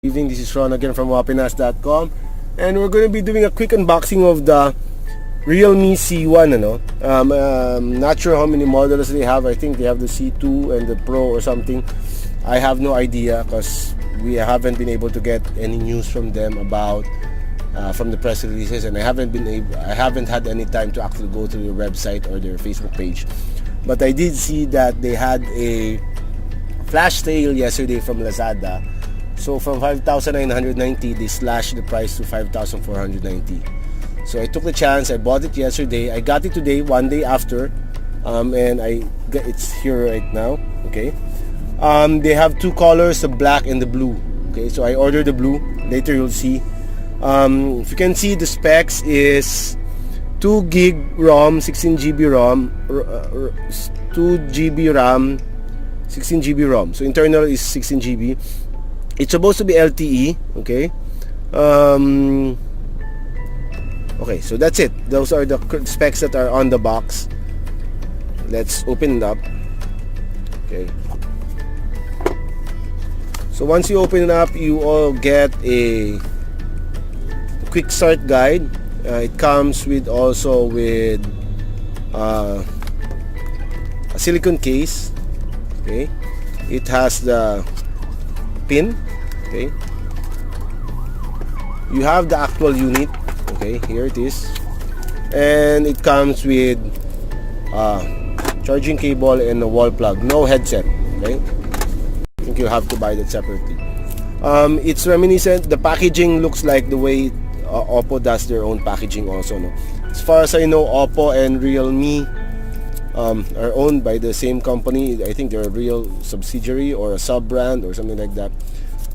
evening. This is Ron again from wapinas.com, and we're going to be doing a quick unboxing of the RealMe C1. Not sure how many models they have. I think they have the C2 and the Pro or something. I have no idea because we haven't been able to get any news from them about from the press releases, and I haven't had any time to actually go to their website or their Facebook page. But I did see that they had a flash sale yesterday from Lazada. So from 5,990 they slashed the price to 5,490. So I took the chance. I bought it yesterday. I got it today, one day after, and it's here right now. Okay. They have two colors, the black and the blue. Okay, so I ordered the blue. Later you'll see. If you can see, the specs is 2 gig ROM, 16 GB ROM, 2 GB RAM, 16 GB ROM. So internal is 16 GB. It's supposed to be LTE. Okay. Okay, so that's it. Those are the specs that are on the box. Let's open it up. Okay. So once you open it up, you all get a quick start guide. It comes with also with a silicone case. Okay. It has the pin. Okay. You have the actual unit. Okay, here it is, and it comes with charging cable and a wall plug. No headset. Okay, I think you have to buy that separately. It's reminiscent. The packaging looks like the way Oppo does their own packaging also. No? As far as I know, Oppo and RealMe are owned by the same company. I think they're a real subsidiary or a sub-brand or something like that.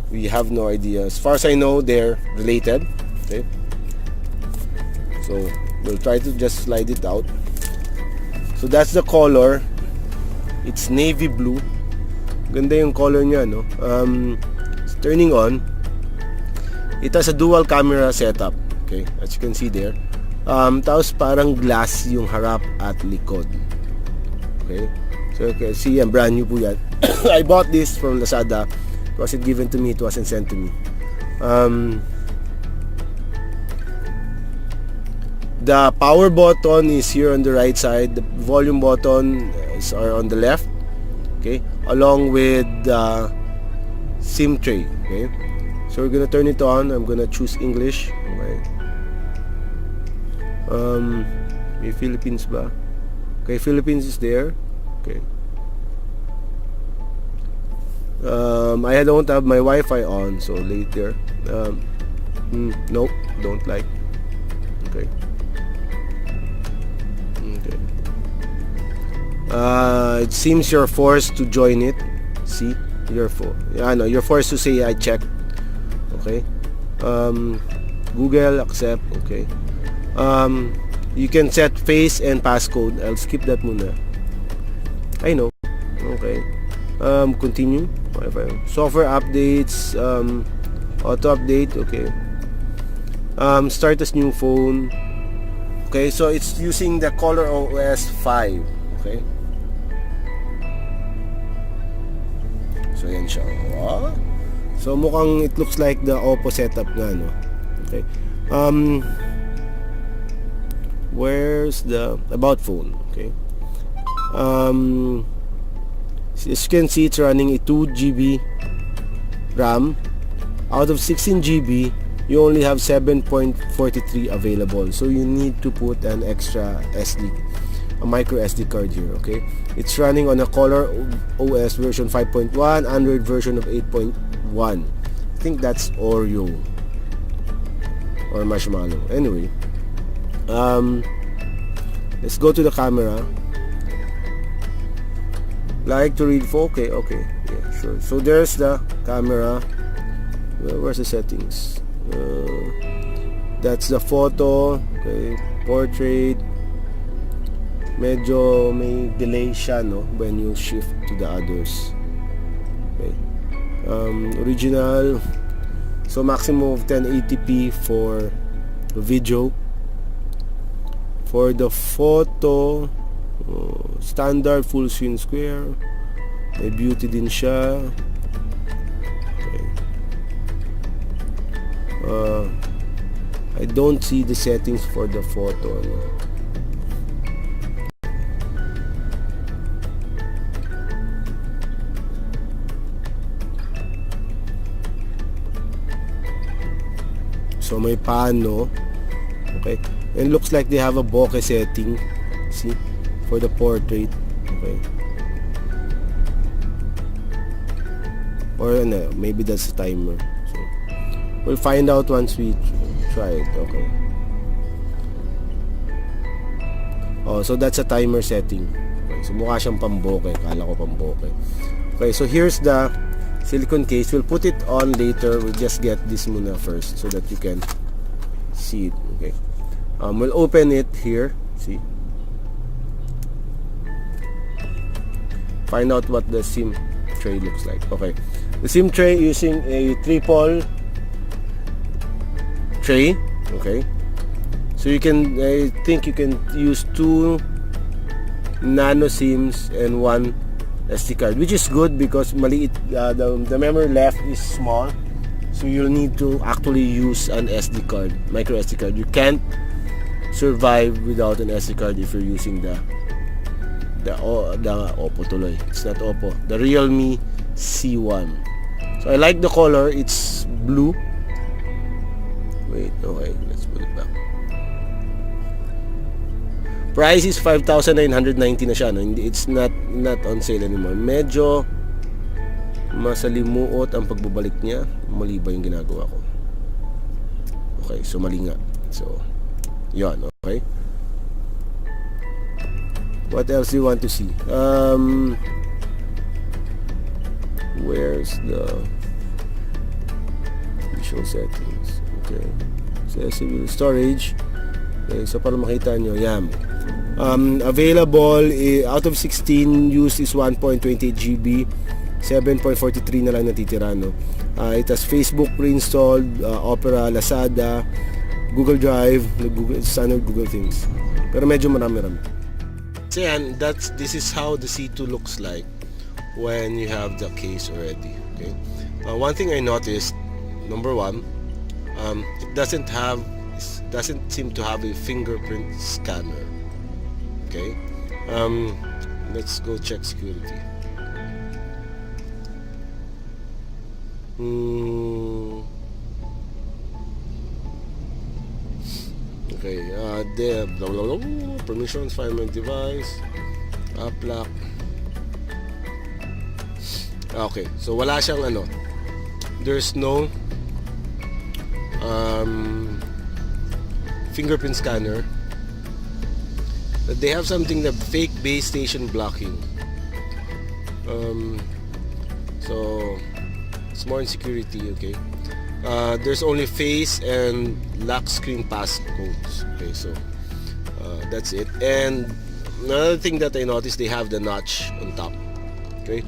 We have no idea. As far as I know, they're related. Okay. So we'll try to just slide it out. So that's the color. It's navy blue. Ganda yung color niya, no? It's turning on. It has a dual camera setup. Okay, as you can see there. Tapos parang glass yung harap at likod. Okay. So you can see, brand new po yan. I bought this from Lazada. It wasn't given to me. It wasn't sent to me. The power button is here on the right side. The volume button are on the left. Okay, along with the SIM tray. Okay, so we're gonna turn it on. I'm gonna choose English. Okay. May Philippines ba? Okay, Philippines is there. Okay. I don't have my Wi-Fi on, so later. Nope, don't like. Okay. Okay. It seems you're forced to join it. See, you're forced to say I checked. Okay. Google accept. Okay. You can set face and passcode. I'll skip that muna. I know. Okay. Continue. Software updates. Auto update. Okay. Start as new phone. Okay, so it's using the Color OS 5. Okay. So yan siya. So mukhang it looks like the Oppo setup nga, no? Okay. Where's the about phone? Okay. As you can see, it's running a 2 GB RAM. Out of 16 GB, you only have 7.43 available, so you need to put an extra a micro SD card here. Okay, it's running on a Color OS version 5.1, Android version of 8.1. I think that's Oreo or Marshmallow. Anyway, let's go to the camera. Like to read 4K. Okay, yeah, sure. So there's the camera. Where's the settings? That's the photo. Okay, portrait. Medyo may delay siya, no, when you shift to the others. Okay. Original. So maximum of 1080p for the video. For the photo, standard full screen square. May beauty din siya. Okay. I don't see the settings for the photo. So may pano. Okay. And looks like they have a bokeh setting. See? For the portrait. Okay. Or no, maybe that's a timer. So we'll find out once we try it. Okay. Oh, so that's a timer setting. Okay. So mukha siyang pambokeh. Kala ko pambokeh. Okay, so here's the silicone case. We'll put it on later. We'll just get this muna first so that you can see it. Okay. We'll open it here. See. Find out what the SIM tray looks like. Okay. The SIM tray using a triple tray. Okay. So you can, I think you can use 2 nano SIMs and 1 SD card, which is good because maliit, the memory left is small, so you'll need to actually use an SD card, micro SD card. You can't survive without an SD card if you're using the Oppo tuloy. It's not Oppo, the RealMe C1. So I like the color. It's blue. Wait, okay, let's put it back. Price is 5,990 na siya, no? It's not on sale anymore. Medyo masalimuot ang pagbabalik niya. Mali ba yung ginagawa ko? Okay, so mali nga. So, yun, okay. What else do you want to see? Where's the visual settings? Okay. Accessible storage. Okay, so para makita nyo, yan. Available out of 16 used is 1.28 GB, 7.43 na lang natitira, no? It has Facebook pre-installed, Opera, Lazada, Google Drive, standard Google things, pero medyo marami-rami. So yan, this is how the C2 looks like when you have the case already. Okay. One thing I noticed, number one, it doesn't seem to have a fingerprint scanner. Okay, let's go check security. Okay, there, permissions, find my device, app lock. Okay, so wala siyang ano. There's no fingerprint scanner. But they have something, the fake base station blocking. So it's more in security. Okay. There's only face and lock screen passcodes. Okay, so that's it. And another thing that I noticed, they have the notch on top. Okay.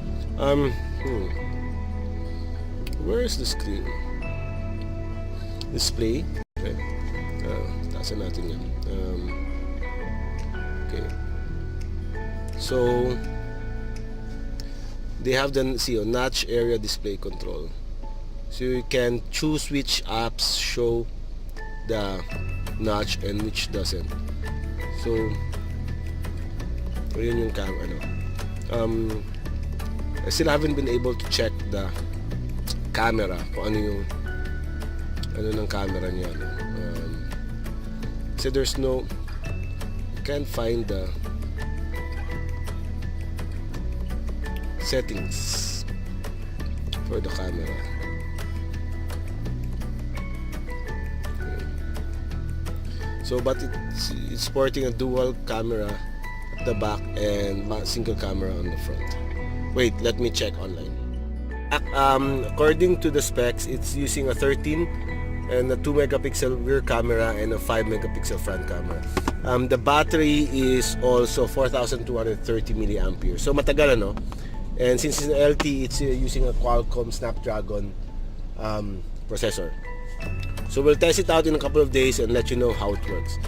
Where is the screen? Display. Okay. Tasan natin yan. Okay. So they have the notch area display control. So you can choose which apps show the notch and which doesn't. So yun yung I still haven't been able to check the camera, kung ano ng camera niya, no? So there's no, can't find the settings for the camera. Okay. So but it's sporting a dual camera at the back and single camera on the front. Wait, let me check online. According to the specs, it's using a 13 and a 2 megapixel rear camera and a 5 megapixel front camera. The battery is also 4,230 milliamperes. So matagal, ano? And since it's an LT, it's using a Qualcomm Snapdragon processor. So we'll test it out in a couple of days and let you know how it works.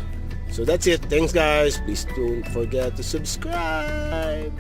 So that's it. Thanks guys. Please don't forget to subscribe.